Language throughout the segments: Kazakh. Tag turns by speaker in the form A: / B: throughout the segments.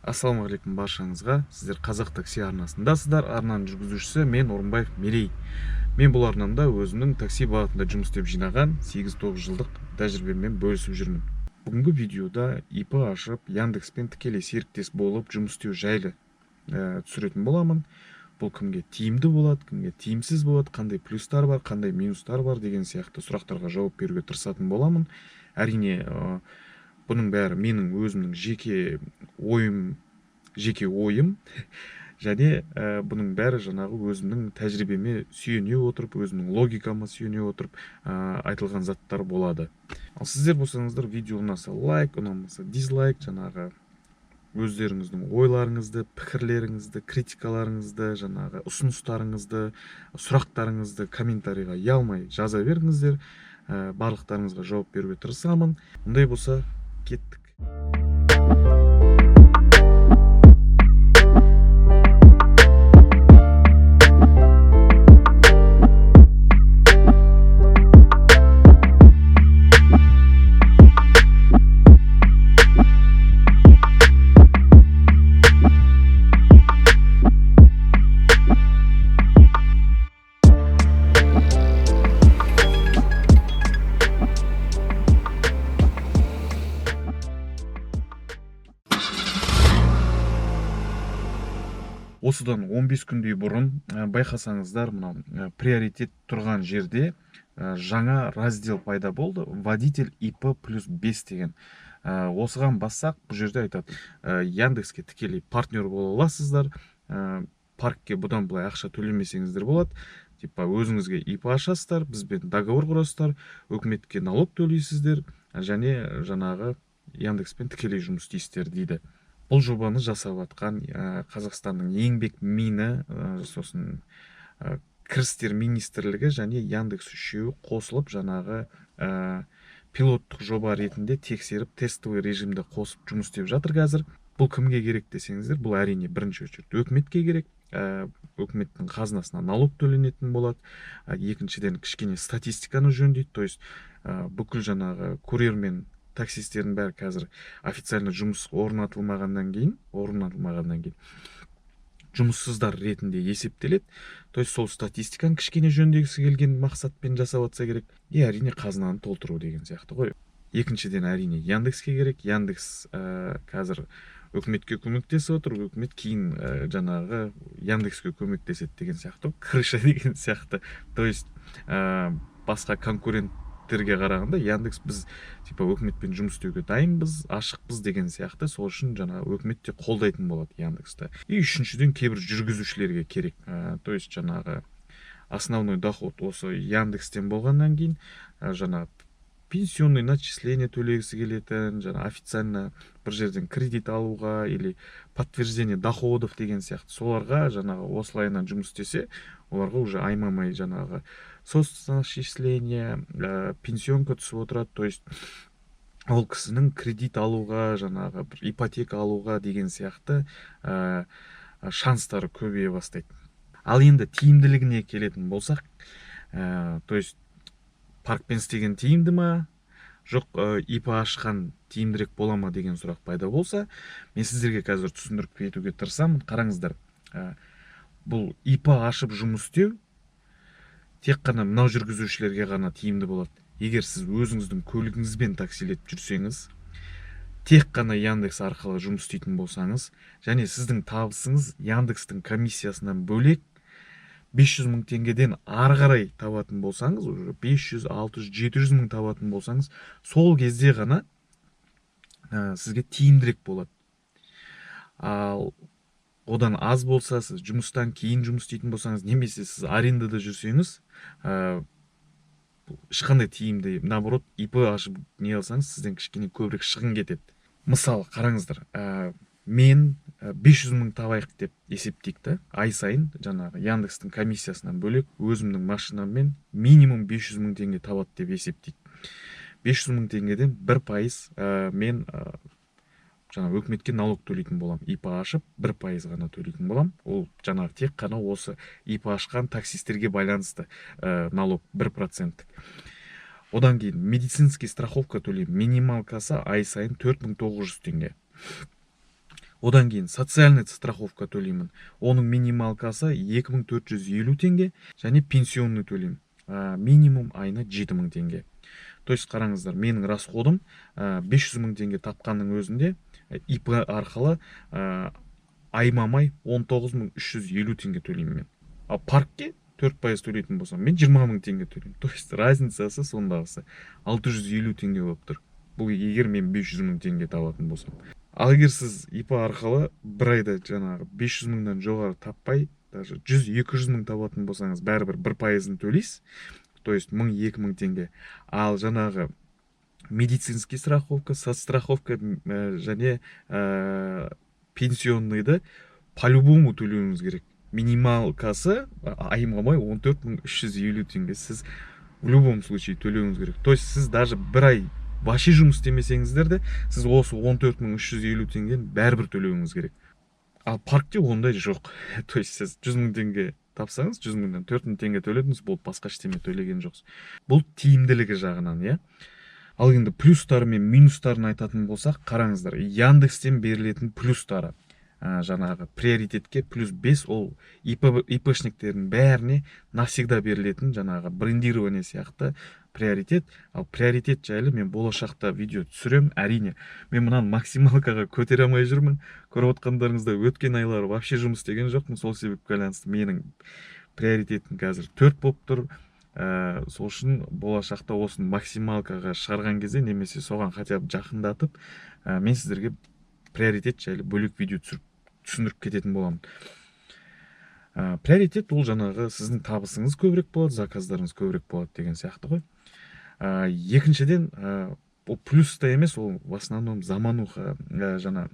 A: Ассалаумағалейкум баршаңызға. Сіздер Қазақ такси арнасындасыздар. Арнаның жүргізушісі мен Орынбаев Мерей. Мен бұл арнамда өзімнің такси бағытында жұмыс істеп жинаған 8-9 жылдық тәжірибеммен бөлісіп жүрмін. Бүгінгі видеода ИП ашып, Яндекспен тікелей серіктес болып жұмыс істеу жайлы түсіретін боламын. Бұл кімге тиімді болады, кімге тиімсіз болады, қандай плюстар бар, қандай минустар бар деген сияқты сұрақтарға жауап беруге тырысатын боламын. Әрине, бұның бәрі менің өзімнің жеке ойым және бұның бәрі жаңағы өзімнің тәжірибеме сүйене отырып, өзімнің логикама сүйене отырып айтылған заттар болады. Ал сіздер болсаңыздар, видео ұнаса лайк, ұнамаса дизлайк, жаңағы өздеріңіздің ойларыңызды, пікірлеріңізді, критикаларыңызды, жаңағы ұсыныстарыңызды, сұрақтарыңызды комментарийға ұялмай жаза беріңіздер. Барлықтарыңызға жауап беруге тырысамын. Ондай болса, кеттік. Осыдан 15 күндей бұрын байқасаңыздар, мына приоритет тұрған жерде жаңа раздел пайда болды. Водитель ИП плюс 5 деген. Осыған бассақ, бұл жерде айтады, Яндекске тікелей партнер бола аласыздар. Паркке бұдан былай ақша төлемесеңіздер болады. Типа өзіңізге ИП ашасыздар, бізбен договор құрасыздар, өкіметке налог төлейсіздер, және жаңағы Яндекспен тікелей жұмыс істейсіздер дейді. Бұл жобаны жасап жатқан Қазақстанның еңбек мини, сосын кірістер министрлігі және Яндекс үшеуі қосылып жаңағы пилоттық жоба ретінде тексеріп, тестовый режимде қосып жұмыс істеп жатыр қазір. Бұл кімге керек десеңіздер, бұл әрине бірінші очередь өкіметке керек. Өкіметтің қазынасына налог төленетін болады. Екіншіден кішкене статистиканы жөндейді. То есть бүкіл жаңағы курьер мен таксистердің бәрі қазір официально жұмыс орнатылмағаннан кейін жұмыссыздар ретінде есептеледі. То есть сол статистиканы кішкене жөндегісі келген мақсатпен жасап жатса керек. Әрине қазынаны толтыру деген сияқты ғой. Екіншіден әрине Яндекске керек. Яндекс қазір өкіметке көмектесіп отыр, өкімет кейін жаңағы Яндекске көмектеседі деген сияқты, крыша деген сияқты. То есть басқа конкуренттерге қарағанда Яндекс біз типа өкіметпен жұмыс істеуге дайынбыз, ашықпыз деген сияқты. Сол үшін жаңағы өкімет те қолдайтын болады Яндексті. И үшіншіден кейбір жүргізушілерге керек. То есть жаңағы основной доход осы Яндекстен болғаннан кейін жаңағы пенсионный начисление төлегісі келетін, жаңа официально бір жерден кредит алуға или подтверждение доходов деген сияқты соларға жаңағы осылайынан жұмыс істесе, оларға уже аймамай жаңағы собственное начисление, пенсионка түсіп отырады. То есть ол кісінің кредит алуға, жаңағы бір ипотека алуға деген сияқты шанстары көбейе бастайды. Ал енді тиімділігіне келетін болсақ, то есть паркпен істеген тиімді ма, жоқ ИП ашқан тиімдірек бола ма деген сұрақ пайда болса, мен сіздерге қазір түсіндіріп кетуге тырысамын. Қараңыздар, бұл ИП ашып жұмыс істеу тек қана мынау жүргізушілерге ғана тиімді болады. Егер сіз өзіңіздің көлігіңізбен таксилетіп жүрсеңіз, тек қана Яндекс арқылы жұмыс істейтін болсаңыз, және сіздің табысыңыз Яндекстің комиссиясынан бөлек 500 мың теңгеден ары қарай табатын болсаңыз, уже 500, 600, 700 мың табатын болсаңыз, сол кезде ғана сізге тиімдірек болады. Ал одан аз болса, сіз жұмыстан кейін жұмыс істейтін болсаңыз, немесе сіз арендада жүрсеңіз, ешқандай тиімді, наоборот, ИП ашып не алсаңыз, сізден кішкене көбірек шығын кетеді. Мысалы, қараңыздар, мен 500 мың табайық деп есептейік, ай сайын жаңағы Яндекстің комиссиясынан бөлек өзімнің машинаммен минимум 500 мың теңге табады деп есептейік. 500 мың теңгеден 1% мен жаңағы өкіметке налог төлейтін болам. ИП ашып 1% ғана төлейтін болам. Ол жаңағы тек қана осы ИП ашқан таксистерге байланысты налог 1%. Одан кейін медицинский страховка төлеймін. Минималкасы ай сайын 4900 теңге. Одан кейін социальный страховка төлеймін. Оның минималкасы 2450 теңге, және пенсионный төлеймін. Минимум айына 7000 теңге. То есть қараңыздар, менің расходым 500 000 теңге тапқанның өзінде ИП арқылы аймамай 19350 теңге төлеймін мен. Ал паркке 4% төлейтін болсам, мен 20 000 теңге төлеймін. То есть разницасы сондағысы 650 теңге болып тұр. Бұл егер мен 500 000 теңге табатын болсам. Ал егер сіз ИП арқылы бір айда жаңағы 500 000-нан жоғары таппай, даже 100-200 000 табатын болсаңыз, бәрібір 1%-ын төлейсіз. То есть 1000-2000 000 теңге. Ал жаңағы медицинский страховка, соцстраховка және пенсионныйды по-любому төлеуіңіз керек. Минималкасы айымғамай 14350 теңге. Сіз в любом случае төлеуіңіз керек. То есть сіз даже бір ай вообще жұмыс істемесеңіздер де, сіз осы 14350 теңгені бәрібір төлеуіңіз керек. Ал паркте ондай жоқ. То есть сіз 100 000 теңге тапсаңыз, 100 000-дан 4000 теңге төледіңіз, бұл басқа ештеме төлеген жоқсыз. Бұл тиімділігі жағынан, иә. Ал енді плюстары мен минустарын айтатын болсақ, қараңыздар, Яндекстен берілетін плюстары жаңағы приоритетке +5, ол ИПшниктердің бәріне навсегда берілетін жаңағы брендирование сияқты приоритет. Ал приоритет жайлы мен болашақта видео түсірем. Әрине, мен мұнан максималкаға көтере алмай жүрмін. Көріп отқандарыңызда өткен айлары вообще жұмыс істеген жоқпын. Сол себепке байланысты менің приоритетім қазір 4 болып тұр. Сол үшін болашақта осыны максималкаға шығарған кезде, немесе соған хотя бы жақындатып, мен сіздерге приоритет жайлы бөлек видео түсіндіріп кететін боламын. Приоритет ол жаңағы сіздің табысыңыз көбірек болады, заказдарыңыз көбірек болады деген сияқты ғой. Екіншіден, ол плюста емес, ол в основном замануха жаңа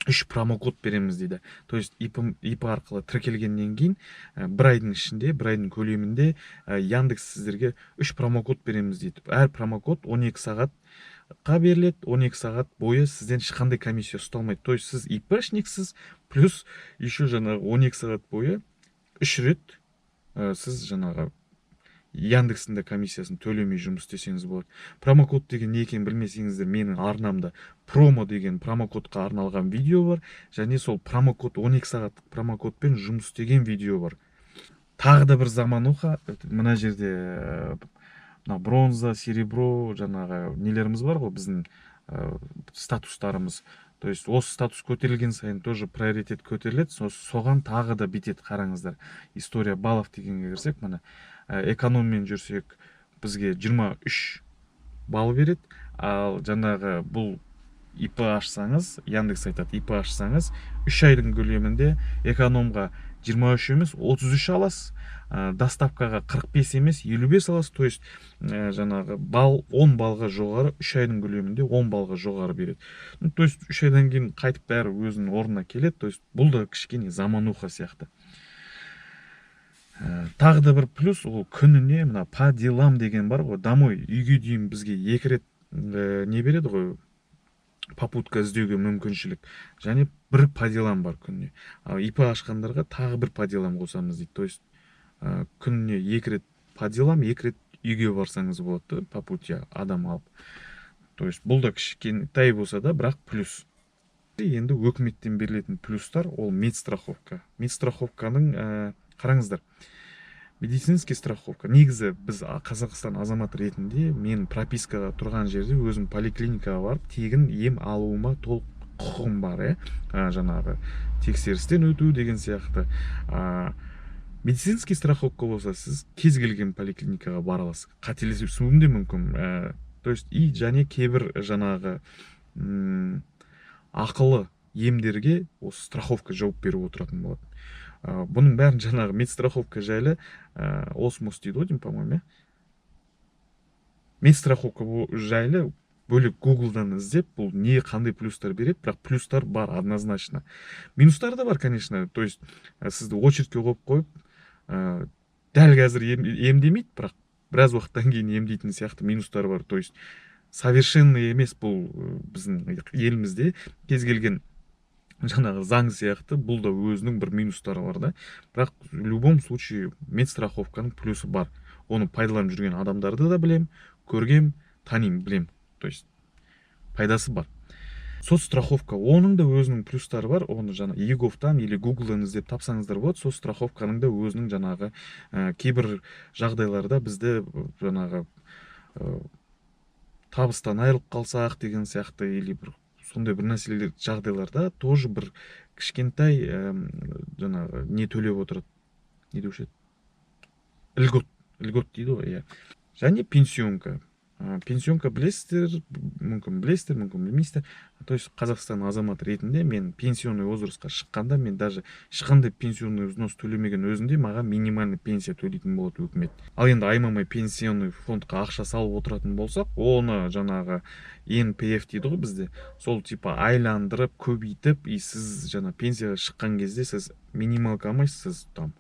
A: 3 промокод береміз дейді. То есть ИП арқылы тіркелгеннен кейін бір айдың ішінде, бір айдың көлемінде Яндекс сіздерге 3 промокод береміз дейді. Әр промокод 12 сағатқа беріледі, 12 сағат бойы сізден ешқандай комиссия ұсталмайды. То есть сіз ИПшниксіз, плюс еще жаңағы 12 сағат бойы 3 рет сіз жаңағы Яндекстің комиссиясын төлемей жұмыс істесеңіз болады. Промокод деген не екенін білмесеңіздер, менің арнамда промо деген промокодқа арналған видео бар, және сол промокод 12 сағаттық промокодпен жұмыс істеген видео бар. Тағы да бір замануха, мына жерде бронза, серебро жаңағы нелеріміз бар ғой, біздің статустарымыз. То есть осы статус көтерілген сайын тоже приоритет көтеріледі. Соған тағы да битет, қараңыздар. История баллов дегенге кірсек, мына экономмен жүрсек, бізге 23 балл береді. Ал жаңағы бұл ИП ашсаңыз, Яндекс айтады, ИП ашсаңыз 3 айдың көлемінде экономға 23 емес 33 аласыз, доставкаға 45 емес 55 аласыз. То есть жаңағы балл 10 балға жоғары, 3 айдың көлемінде 10 балға жоғары береді. То есть 3 айдан кейін қайтып бәрі өзінің орнына келеді. То есть бұл да кішкене замануха сияқты. Тағы да бір плюс, ол күніне мына по делам деген бар ғой, домой үйге дейін бізге 2 рет не береді ғой, попутка іздеуге мүмкіншілік, және бір по делам бар күніне. Ал ИП ашқандарға тағы бір по делам қосамыз дейді. То есть күніне 2 рет по делам, 2 рет үйге барсаңыз болады, попутя адам алып. То есть бұл да кішкентай болса да, бірақ плюс. Енді өкіметтен берілетін плюстар, ол медстраховка. Медстраховканың қараңыздар, медицинский страховка. Негізі біз Қазақстан азаматы ретінде, мен пропискаға тұрған жерде өзім поликлиникаға барып, тегін ем алуыма толық құқығым бар, жаңағы тексерістен өту деген сияқты. Медицинский страховка болса, сіз кез келген поликлиникаға бара аласыз. Қателесуім де мүмкін. То есть и және кейбір жаңағы ақылы емдерге осы страховка жауап беріп отыратын болады. Бұның бәрін жаңағы медстраховка жайлы осмос дейді ғой, по-моему. Медстраховка жайлы бөлек Google'дан іздеп, бұл не қандай плюстар береді, бірақ плюстар бар однозначно. Минустар да бар, конечно. То есть сізді очередке қойып, дәл қазір емдемейді, бірақ біраз уақыттан кейін емдейтін сияқты минустар бар. То есть совершенно емес, бұл біздің елімізде кез келген жаңағы заң сияқты, бұл да өзінің бір минустары бар да. Бірақ в любом случае медстраховканың плюсы бар. Оны пайдаланып жүрген адамдарды да білем, көргем, таним, білем. То есть пайдасы бар. соцстраховка, оның да өзінің плюстары бар. Оны жаңа Еговтан или Гуглдан іздеп тапсаңыздар болады. Соцстраховканың да өзінің жаңағы кейбір жағдайларда бізді жаңағы табыстан айырылып қалсақ деген сияқты, или бір сондай бір нәрселер жағдайларда тоже бір кішкентай жаңағы не төлеп отырады, не деуші еді, льгот дейді ғой, иә. Және пенсионка. Пенсионка білесіздер, мүмкін білмейсіздер. То есть Қазақстан азаматы ретінде мен пенсионный возрастқа шыққанда, мен даже ешқандай пенсионный взнос төлемеген өзінде маған минимальный пенсия төлейтін болады өкімет. Ал енді аймамай пенсионный фондқа ақша салып отыратын болсақ, оны жаңағы НПФ дейді ғой бізде, сол типа айландырып, көбейтіп, и сіз жаңа пенсияға шыққан кезде сіз минималка алмайсыз, сіз там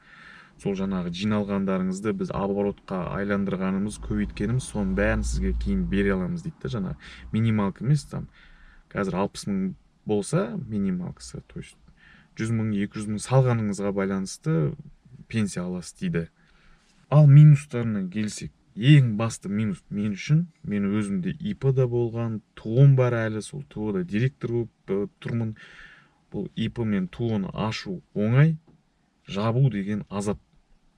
A: сол жаңағы жиналғандарыңызды біз оборотқа айландырғанымыз, көбейткеніміз, соның бәрін сізге кейін бере аламыз дейді да. Жаңағы минималка емес, там қазір 60 мың болса минималкасы, то есть 100 мың, 200 мың салғаныңызға байланысты пенсия аласыз дейді. Ал минустарына келсек, ең басты минус мен үшін, мен өзімде ИП да болған, туым бар әлі, сол туыда директор болып тұрмын. Бұл ИП мен туыны ашу оңай, жабу деген азап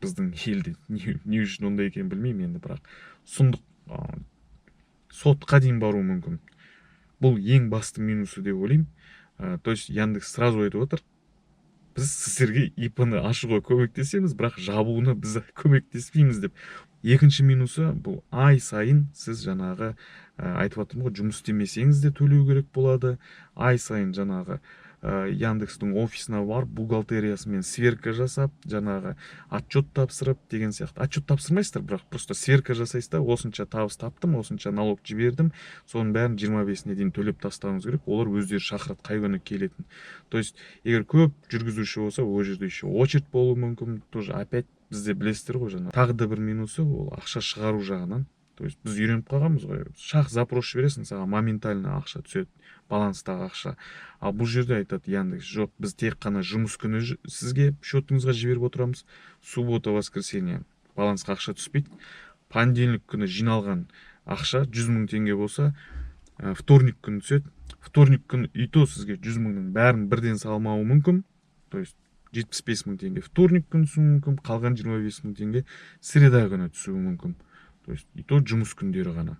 A: біздің елде. Не үшін ондай екенін білмеймін енді, бірақ сұмдық, сотқа дейін бару мүмкін. Бұл ең басты минусы деп ойлаймын. То есть Яндекс сразу айтып отыр, біз сіздерге ИП-ны ашуға көмектесеміз, бірақ жабуына біз көмектеспейміз деп. Екінші минусы, бұл ай сайын сіз жаңағы айтып жатырмын ғой, жұмыс істемесеңіз де төлеу керек болады. Ай сайын жаңағы Яндекстің офисына барып, бухгалтериясымен сверка жасап, жаңағы отчет тапсырып деген сияқты. Отчет тапсырмайсыздар, бірақ просто сверка жасайсыздар, осынша табыс таптым, осынша налог жібердім, соның бәрін 25-іне дейін төлеп тастауыңыз керек. Олар өздері шақырады, қай күні келетін. То есть егер көп жүргізуші болса, ол жерде еще очередь болуы мүмкін. Тоже опять бізде білесіздер ғой, жаңа тағы да бір минусы, ол ақша шығару жағынан. То есть біз үйреніп қалғанбыз ғой, шақ запрос жібересің, саған моментально ақша түседі, баланстағы ақша. Ал бұл жерде айтады Яндекс, жоқ, біз тек қана жұмыс күні сізге счетыңызға жіберіп отырамыз, суббота, воскресенье балансқа ақша түспейді. Понедельник күні жиналған ақша 100 мың теңге болса, вторник күні түседі. Вторник күні и то сізге 100 мыңның бәрін бірден салмауы мүмкін. То есть 75 мың теңге вторник күні түсуі мүмкін, қалған 25 мың теңге среда күні түсуі мүмкін. То есть и то жұмыс күндері ғана.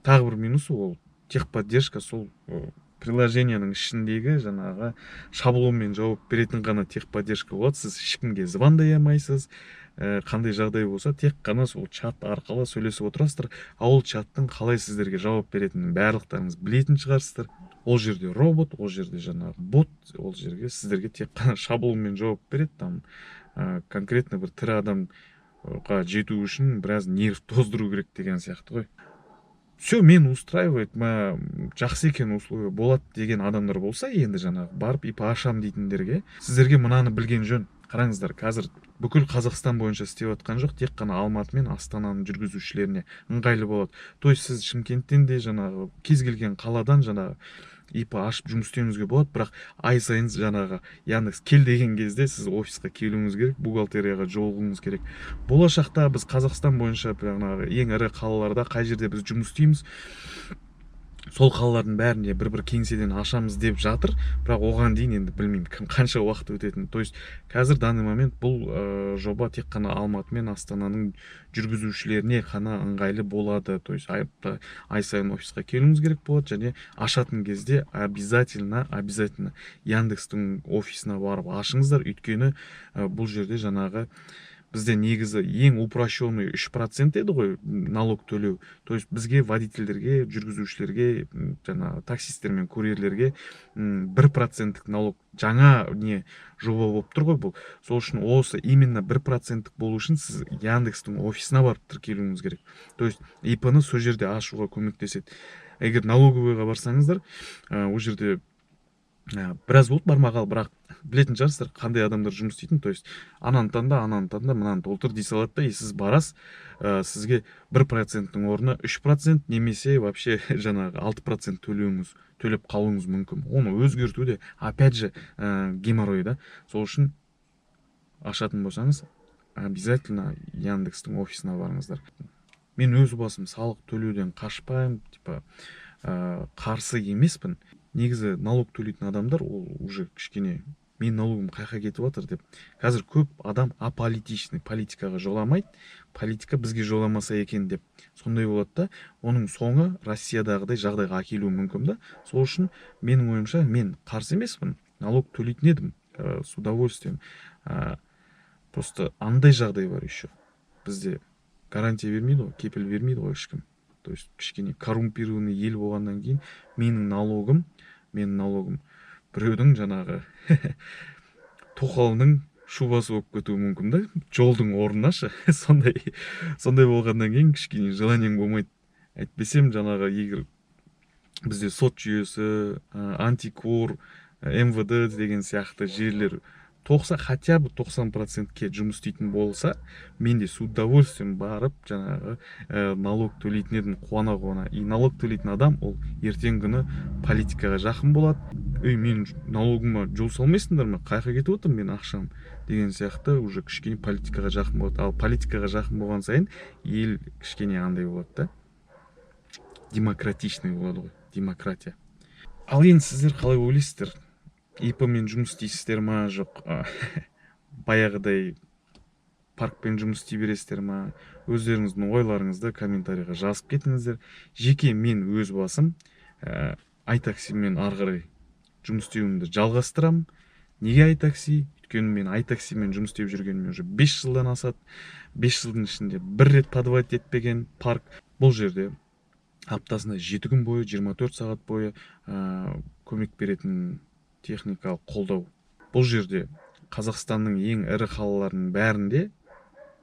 A: Тағы бір минусы, ол техподдержка, сол приложенияның ішіндегі жаңағы шаблонмен жауап беретін ғана техподдержка болады. Сіз ешкімге звондай алмайсыз, қандай жағдай болса тек қана сол чат арқылы сөйлесіп отырасыздар. Ал ол чаттың қалай сіздерге жауап беретінін барлықтарыңыз білетін шығарсыздар. Ол жерде робот, ол жерде жаңағы бот, ол жерге сіздерге тек қана шаблонмен жауап береді. Там конкретно бір тірі адамға жету үшін біраз нерв тоздыру керек деген сияқты ғой. Все, мен устраивает, жақсы екен условия болады деген адамдар болса, енді жаңағы барып ИП ашам дейтіндерге, сіздерге мынаны білген жөн. Қараңыздар, қазір бүкіл Қазақстан бойынша істеп жатқан жоқ, тек қана Алматы мен Астананың жүргізушілеріне ыңғайлы болады. То есть сіз Шымкенттен де жаңағы кез келген қаладан жаңағы ИП ашып жұмыс істеуіңізге болады, бірақ ай сайын жаңағы Яндекс кел деген кезде сіз офисқа келуіңіз керек, бухгалтерияға жолығуыңыз керек. Болашақта біз Қазақстан бойынша жаңағы ең ірі қалаларда қай жерде біз жұмыс істейміз, сол қалалардың бәрінде бір кеңседен ашамыз деп жатыр, бірақ оған дейін енді білмеймін қанша уақыт өтетінін. То есть қазір данный момент бұл жоба тек қана Алматы мен Астананың жүргізушілеріне қана ыңғайлы болады. То есть ай сайын офисқа келуіңіз керек болады, және ашатын кезде обязательно Яндекстің офисына барып ашыңыздар. Өйткені бұл жерде жаңағы бізде негізі ең упрощенный 3% еді ғой налог төлеу. То есть бізге водительдерге, жүргізушілерге, жаңа таксистер мен курьерлерге 1% налог жаңа не жоба болып тұр ғой бұл. Сол үшін осы именно 1% болу үшін сіз Яндекстің офисына барып тіркелуіңіз керек. То есть ИП-ны сол жерде ашуға көмектеседі. Егер налоговыйға барсаңыздар, ол жерде біраз болды бармағалы, бірақ білетін шығарсыздар қандай адамдар жұмыс істейтін. То есть ананы таңда, мынаны толтыр дей салады да, сіз барасыз, сізге 1%-ның орнына 3% немесе вообще жаңағы 6% төлеп қалуыңыз мүмкін. Оны өзгерту де опять же геморрой да. Сол үшін ашатын болсаңыз, обязательно Яндекстің офисына барыңыздар. Мен өз басым салық төлеуден қашпаймын, типа қарсы емеспін. негізі налог төлейтін адамдар ол уже кішкене мен налогым қайқа кетіп жатыр деп. Қазір көп адам аполитичный, политикаға жоламайды, политика бізге жоламаса екен деп сондай болады да, оның соңы Россиядағыдай жағдайға әкелуі мүмкін да. Сол үшін менің ойымша мен қарсы емеспін, налог төлейтін едім с удовольствием. Просто андай жағдай бар еще, бізде гарантия бермейді ғой, кепіл бермейді ғой ешкім. То есть кішкене коррумпированный ел болғаннан кейін менің налогым біреудің жаңағы тоқалының шубасы болып кетуі мүмкін да, жолдың орнына ше. сондай болғаннан кейін кішкене желаниең болмайды. Әйтпесем жаңағы егер бізде сот жүйесі, антикор, МВД деген сияқты жерлер хотя бы 90%-ке жұмыс істейтін болса, мен де с удовольствием барып жаңағы налог төлейтін едім қуана. И налог төлейтін адам ол ертең күні политикаға жақын болады. Мен налогыма жол салмайсыңдар ма, қайқа кетіп отыр мен ақшам деген сияқты уже кішкене политикаға жақын болады. Ал политикаға жақын болған сайын ел кішкене андай болады да, демократичный болады ғой, демократия. Ал енді сіздер қалай ойлайсыздар? ИП мен жұмыс істейсіздер ма, жоқ баяғыдай паркпен жұмыс істей бересіздер ма? Өздеріңіздің ойларыңызды комментарийға жазып кетіңіздер. Жеке мен өз басым айтаксимен ары қарай жұмыс істеуімді жалғастырамын. Неге айтакси? Өйткені мен айтаксимен жұмыс істеп жүргеніме уже 5 жылдан асады. 5 жылдың ішінде бір рет подвать етпеген парк. Бұл жерде аптасында 7 күн бойы, 24 сағат бойы көмек беретін техникалық қолдау. Бұл жерде Қазақстанның ең ірі қалаларының бәрінде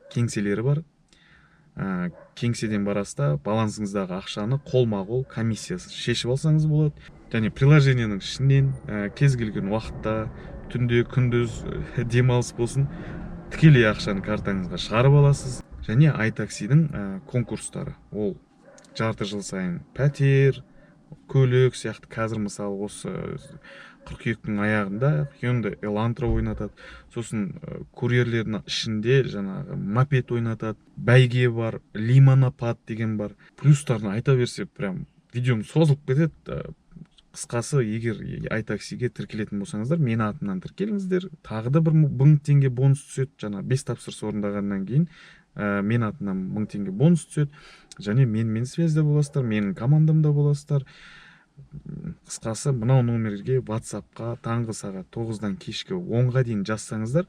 A: кеңселері бар. Кеңседен бараста балансыңыздағы ақшаны қолма-қол комиссиясыз шешіп алсаңыз болады. Және приложениенің ішінен кез келген уақытта, түнде, күндіз демалыс болсын, тікелей ақшаны картаңызға шығарып аласыз. Және айтаксидің конкурстары. Ол жарты жыл сайын пәтер, көлік сияқты. Қазір мысалы осы қыркүйектің аяғында Hyundai Elantra ойнатады. Сосын курьерлердің ішінде жаңағы мопед ойнатады. Бәйге бар, лимонопад деген бар. Плюстарын айта берсе, прям видеом созылып кетеді. Қысқасы, егер айтаксиге тіркелетін болсаңыздар, мен атымнан тіркеліңіздер. Тағы да бір 1000 теңге бонус түседі. Жаңа 5 тапсырыс орындағаннан кейін мен атынан 1000 теңге бонус түседі. Және менімен связьда боласыздар, менің командамда боласыздар. Қысқасы, мынау номерге WhatsApp-қа таңғы сағат 9-дан кешкі 10-ға дейін жазсаңыздар,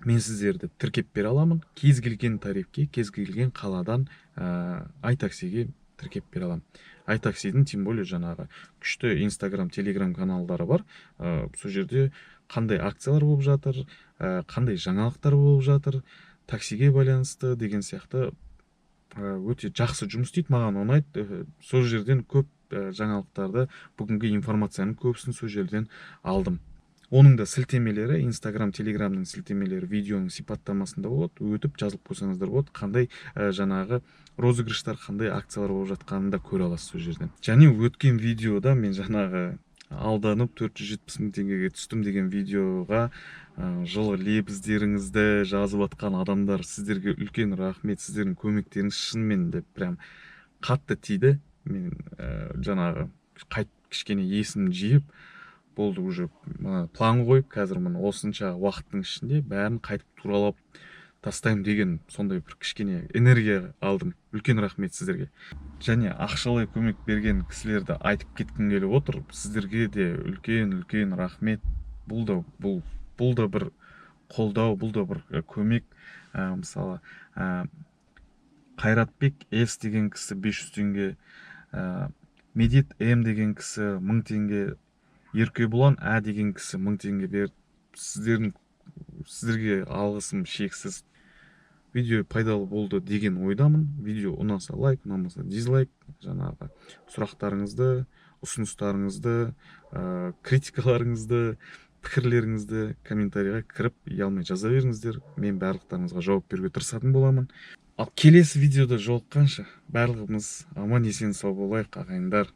A: мен сіздерді тіркеп бере аламын. Кез келген тарифке, кез келген қаладан айтаксиге тіркеп бере аламын. Айтаксидің тем более жаңағы күшті Instagram, Telegram каналдары бар. Сол жерде қандай акциялар болып жатыр, қандай жаңалықтар болып жатыр, таксиге байланысты деген сияқты өте жақсы жұмыс істейді, маған ұнайды. Сол жерден көп жаңалықтарды, бүгінгі информацияның көбісін сол жерден алдым. Оның да сілтемелері, Instagram, Telegramның сілтемелері видеоның сипаттамасында болады. Өтіп жазылып қойсаңыздар болады, қандай жаңағы розыгрыштар, қандай акциялар болып жатқанын да көре аласыз сол жерден. Және өткен видеода мен жаңағы алданып 470 000 теңгеге түстім деген видеоға жылы лебіздеріңізді жазып атқан адамдар, сіздерге үлкен рахмет. Сіздердің көмектеріңіз шынымен де прям қатты тиді. Мен жаңағы кішкене есім жиып болды, уже план қойып, қазір мына осынша уақыттың ішінде бәрін қайтып туралап тастаймын деген сондай бір кішкене энергия алдым. Үлкен рахмет сіздерге. Және ақшалай көмек берген кісілерді айтып кеткім келіп отыр. Сіздерге де үлкен рахмет. Бұл да бір қолдау, бұл да бір көмек. Мысалы Қайратбек С деген кісі 500 теңге, Медет М деген кісі 1000 теңге, Еркебұлан А деген кісі 1000 теңге берді. Сіздерге алғысым шексіз. Видео пайдалы болды деген ойдамын. Видео ұнаса лайк, ұнамаса дизлайк. Жаңағы сұрақтарыңызды, ұсыныстарыңызды, критикаларыңызды, пікірлеріңізді комментарийға кіріп ұялмай жаза беріңіздер. Мен барлықтарыңызға жауап беруге тырысатын боламын. Ал келесі видеода жолыққанша барлығымыз аман есен сау болайық ағайындар.